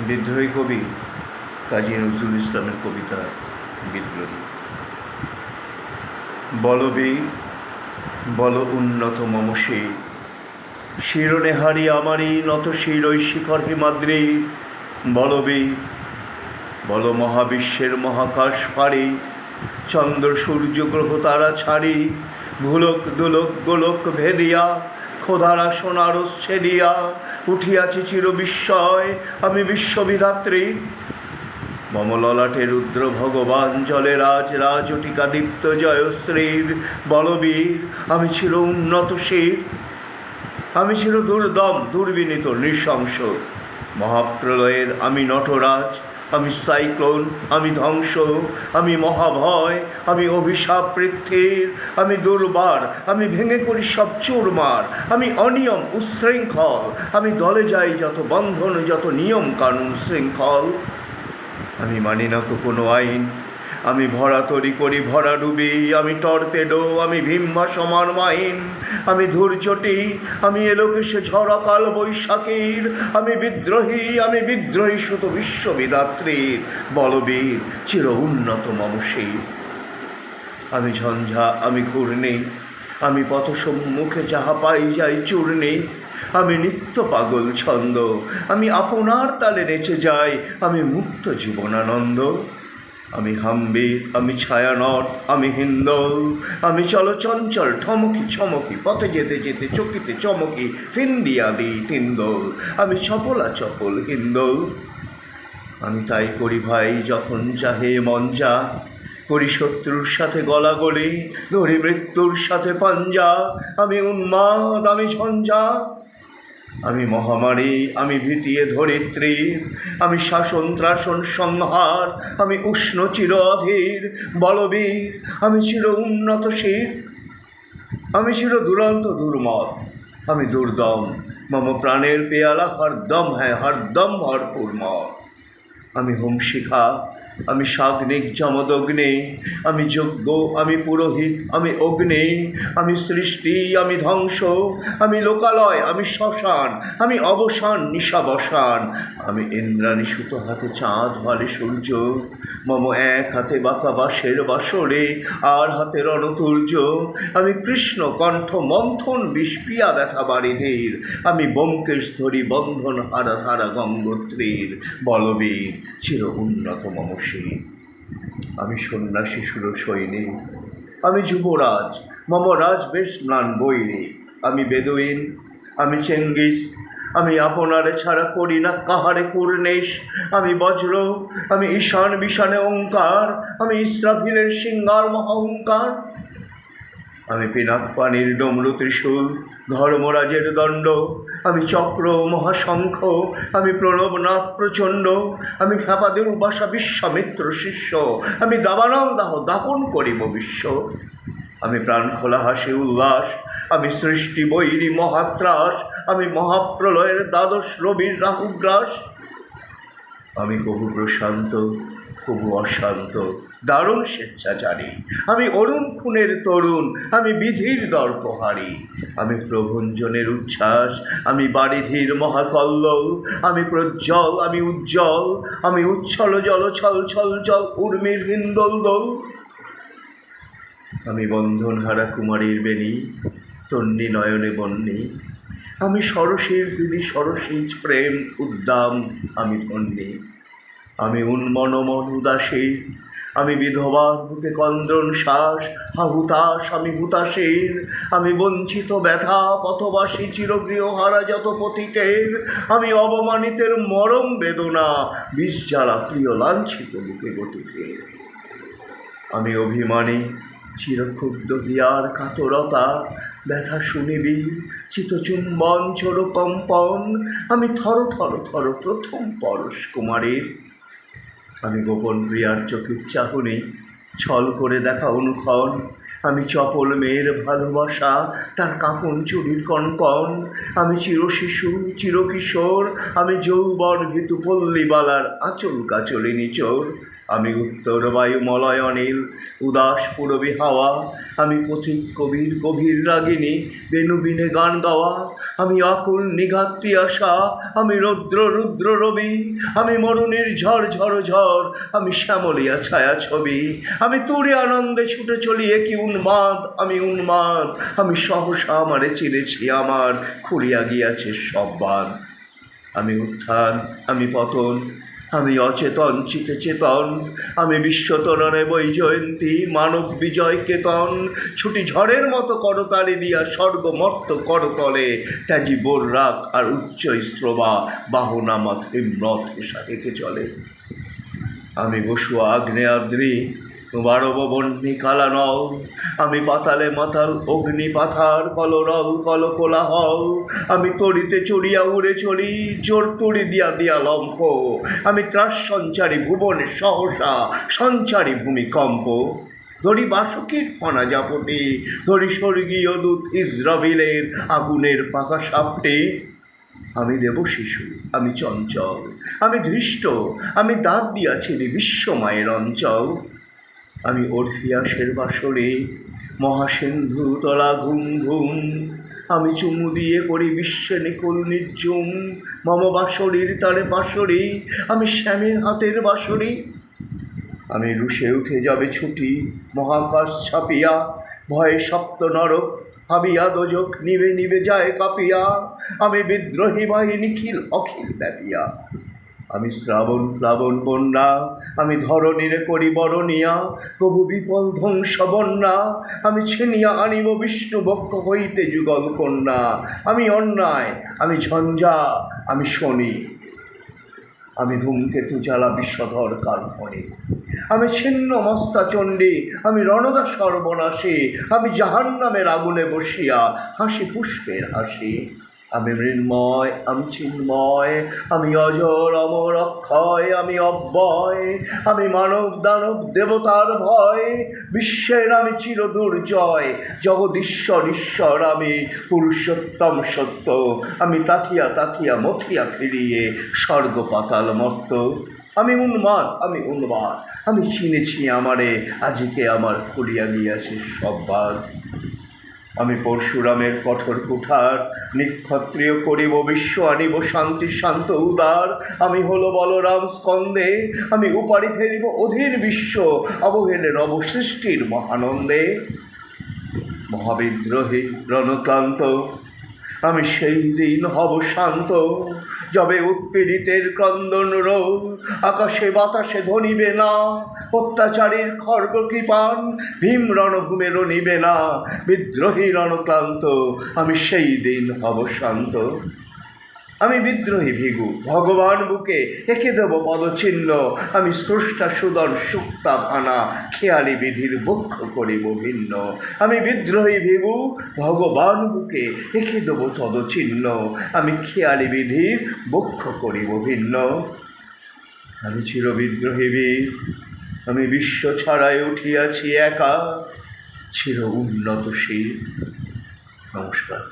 বিদ্রোহী কবি কাজী নজরুল ইসলামের কবিতা বিদ্রোহী। বলবীর বল উন্নত মম শির, শিরোনেহারি আমারই নত শির ওই শিখর হিমাদ্রি। বলবীর বল মহাবিশ্বের মহাকাশ ফাড়ি, চন্দ্র সূর্য গ্রহ তারা ছাড়ি, ভুলক দুলক গোলক ভেদিয়া খোদারা সোনারস ছেদিয়া উঠিয়াছি চির বিস্ময় আমি বিশ্ববিধাত্রী। মম ললাটে রুদ্র ভগবান জলে রাজ রাজটিকা দীপ্ত জয়শ্রীর। বলবীর আমি ছিল উন্নত শির, আমি ছিল দুর্দম দুর্বিনীত নৃশংস। মহাপ্রলয়ের আমি নটরাজ, আমি সাইক্লোন, আমি ধ্বংস, আমি মহাভয়, আমি অভিশাপ পৃথ্বীর, আমি দুর্বার, আমি ভেঙে করি সব চুরমার, আমি অনিয়ম উশৃঙ্খল, আমি দলে যাই যত বন্ধন যত নিয়ম কানুন শৃঙ্খল। আমি মানি না কোনো আইন, আমি ভরা তরি করি ভরা ডুবি, আমি টর্পেডো, আমি ভীম্বা সমান মাইন, আমি ধূর্যটি, আমি এলোকেশে ঝড় কাল বৈশাখীর, আমি বিদ্রোহী সুত বিশ্ববিধাত্রীর। বলবীর চির উন্নত মম শির, আমি ঝঞ্ঝা, আমি ঘূর্ণি, আমি পথ সম্মুখে যাহা পাই যাই চূর্ণি, আমি নিত্য পাগল ছন্দ, আমি আপনার তালে নেচে যাই, আমি মুক্ত জীবনানন্দ। আমি হাম্বির, আমি ছায়ানট, আমি হিন্দোল, আমি চলচঞ্চল ঠমকি ছমকি, পথে যেতে যেতে চকিতে চমকি ফিন্দিয়া দিই তিন্দোল, আমি চপলা চপল হিন্দোল। আমি তাই করি ভাই যখন চাহে মন যা, করি শত্রুর সাথে গলাগলি, ধরি মৃত্যুর সাথে পাঞ্জা, আমি উন্মাদ, আমি ঝঞ্ঝা, আমি মহামারী, আমি ভীতিয়ে ধরিত্রীর, আমি শাসন ত্রাসন সংহার, আমি উষ্ণ চির অধীর। বলবীর আমি চির উন্নত শির, আমি চির দুরন্ত দুর্মদ, আমি দুর্দম, মম প্রাণের পেয়ালা হরদম, হ্যাঁ হরদম ভরপুর মদ। আমি হোমশিখা, আমি সাগ্নিক যমদগ্নি, আমি যজ্ঞ, আমি পুরোহিত, আমি অগ্নি, আমি সৃষ্টি, আমি ধ্বংস, আমি লোকালয়, আমি শ্মশান, আমি অবসান নিশাবসান, আমি ইন্দ্রাণী সুতো হাতে চাঁদ ভালে সূর্য, মম এক হাতে বাঁকা বাঁশের বাসরে আর হাতে রণতুর্য, আমি কৃষ্ণ কণ্ঠ মন্থন বিষপিয়া ব্যথা বারিধির, আমি ব্যোমকেশ ধরি বন্ধন হারা ধারা গঙ্গোত্রীর। বলবীর চির উন্নত মম শির, আমি সন্ন্যাসী সুর সৈনিক, আমি যুবরাজ, মম রাজবেশ ম্লান বৈরী, আমি বেদুইন, আমি চেঙ্গিস, আমি আপনারে ছাড়া করি না কাহারে কুর্নিশ, আমি বজ্র, আমি ঈশান বিশানে ওঙ্কার, আমি ইস্রাফিলের সিঙ্গার মহাহুঙ্কার, আমি পিনাক পানির ডমরু ত্রিশূল ধর্মরাজের দণ্ড, আমি চক্র মহাশঙ্খ, আমি প্রণবনাথ প্রচণ্ড, আমি খ্যাপাদের উপাসা বিশ্বামিত্র শিষ্য, আমি দাবানল দাহ দাপন করিব বিশ্ব, আমি প্রাণ খোলা হাসি উল্লাস, আমি সৃষ্টি বৈরী মহাত্রাস, আমি মহাপ্রলয়ের দ্বাদশ রবির রাহুগ্রাস, আমি কবু প্রশান্ত কবু অশান্ত দারুণ স্বেচ্ছাচারী, আমি অরুণ খুনের তরুণ, আমি বিধির দর্পহারী, আমি প্রভঞ্জনের উচ্ছ্বাস, আমি বারিধির মহাকল্লোল, আমি প্রজ্জ্বল, আমি উজ্জ্বল, আমি উচ্ছল জল ছল ছল জল উর্মির হিন্দোল দোল, আমি বন্ধনহারা কুমারীর বেণী তন্নি নয়নে বন্যী, আমি সরসীর হৃদি সরসীজ প্রেম উদ্দাম, আমি ধন্যী, আমি উন্মনমন উদাসী, আমি বিধবার বুকে কন্দ্রণ শ্বাস হাহুতাস, আমি হুতাশীর, আমি বঞ্চিত ব্যথা পথবাসী চিরগৃহহারা যত পথিকের, আমি অবমানিতের মরম বেদনা বিষ জ্বালা প্রিয় লাঞ্ছিত বুকে গতিকের, আমি অভিমানী চিরক্ষুব্ধ হিয়ার কাতরতা ব্যথা শুনিবি চিতচুম্বন ছোড়ো কম্পন, আমি থর থর থর প্রথম পরশ কুমারীর, আমি গোপন প্রিয়ার চোখের চাহনি ছল করে দেখা অনুক্ষণ, আমি চপল মেয়ের ভালোবাসা তার কাঁপন চুরির কনকন, আমি চিরশিশু চিরকিশোর, আমি যৌবন ভীতু পল্লীবালার আঁচল কাচলে নিচোর, আমি উত্তর বায়ুমলয় অনিল উদাস পুরবী হাওয়া, আমি পথিক কবির গভীর রাগিনী বেণুবিনে গান গাওয়া, আমি আকুল নিঘাত্তি আশা, আমি রৌদ্র রুদ্র রবি, আমি মরুণীর ঝড় ঝড় ঝড়, আমি শ্যামলিয়া ছায়া ছবি, আমি তুড়ে আনন্দে ছুটে চলি একি উন্মাদ, আমি উন্মাদ, আমি সহসা আমারে চিনেছি আমার খুঁড়িয়া গিয়াছে সব বাদ। আমি উত্থান, আমি পতন, আমি অচেতন চিতে চেতন, আমি বিশ্বতরণে বৈজয়ন্তী মানব বিজয় কেতন, ছুটি ঝড়ের মতো করতালি দিয়া স্বর্গ মর্ত করতলে, ত্যাজি বোর রাগ আর উচ্চ স্রবা বাহনা মাথে রথ হেঁকে চলে। আমি বসুয়া আগ্নেয়াদ্রি বারব বন্যী কালানল, আমি পাতালে মাতাল অগ্নি পাথার কলরল কল কোলাহল, আমি তড়িতে চড়িয়া উড়ে চলি জোর তড়ি দিয়া দিয়া লম্ফ, আমি ত্রাস সঞ্চারী ভুবনে সহসা সঞ্চারী ভূমিকম্প, ধরি বাসকির ফনা জাপটে, ধরি স্বর্গীয় দূত ইসরাবিলের আগুনের পাকা সাপটে। আমি দেব শিশু, আমি চঞ্চল, আমি ধৃষ্ট, আমি দাঁত দিয়াছি বিশ্বমায়ের অঞ্চল, আমি অর্ফিয়াসের বাসরে মহাসিন্ধু তলা ঘুম ঘুম, আমি চুমু দিয়ে করি বিশ্বে নিকুল নির্ঝুম, মম বাসরীর তারে বাসরে আমি শ্যামের হাতের বাসরে। আমি রুষে উঠে যাবে ছুটি মহাকাশ ছাপিয়া, ভয়ে সপ্ত নরক ভাবিয়া দোজক নিবে নিবে যায় কাঁপিয়া, আমি বিদ্রোহী বাহিনী নিখিল অখিল ব্যাপিয়া, আমি শ্রাবণ প্লাবন বন্যা, আমি ধরণীরে করি বরণিয়া প্রভু বিপল ধ্বংস বন্যা, আমি ছিনিয়া আনিব বিষ্ণু বক্ষ হইতে যুগল কন্যা, আমি অন্যায়, আমি ঝঞ্ঝা, আমি শনি, আমি ধূমকেতু জ্বালা বিষধর কালপরে, আমি ছিন্ন মস্তা চণ্ডী, আমি রণদা সর্বনাশী, আমি জাহান্নামের আগুনে বসিয়া হাসি পুষ্পের হাসি, আমি মৃন্ময়, আমি চিন্ময়, আমি অজর অমর অক্ষয়, আমি অব্যয়, আমি মানব দানব দেবতার ভয়, বিশ্বের আমি চির দুর্জয়, জগদীশ্বর ঈশ্বর আমি পুরুষোত্তম সত্য, আমি তাথিয়া তাথিয়া মথিয়া ফিরিয়ে স্বর্গ পাতাল মর্ত, আমি উন্মাদ, আমি উন্মাদ, আমি চিনেছি আমারে আজকে আমার খুলিয়া গিয়াছে সব বাদ। আমি পরশুরামের কঠোর কুঠার নিক্ষত্রিয় করিব বিশ্ব আনিব শান্তি শান্ত উদার, আমি হলো বলরাম স্কন্দে, আমি উপাড়ি ফেলিব অধীর বিশ্ব অবহেলের অবসৃষ্টির মহানন্দে। মহাবিদ্রোহী রণক্লান্ত আমি সেই দিন হব শান্ত, যবে উৎপীড়িতের ক্রন্দন রোল আকাশে বাতাসে ধ্বনিবে না, অত্যাচারীর খর্গ কৃপান ভীম রণভূমে রণিবে না, বিদ্রোহী রণক্লান্ত আমি সেই দিন হব শান্ত। আমি বিদ্রোহী ভিগু ভগবান বুকে এঁকে দেব পদচিহ্ন, আমি স্রষ্টা সুদর সুক্তা ভানা খেয়ালি বিধির বক্ষ করিব ভিন্ন, আমি বিদ্রোহী ভিগু ভগবান বুকে এঁকে দেব পদচিহ্ন, আমি খেয়ালি বিধির বক্ষ করিব ভিন্ন। আমি চির বিদ্রোহী বীর, আমি বিশ্ব ছড়ায় উঠিয়াছি একা চির উন্নতশীল। নমস্কার।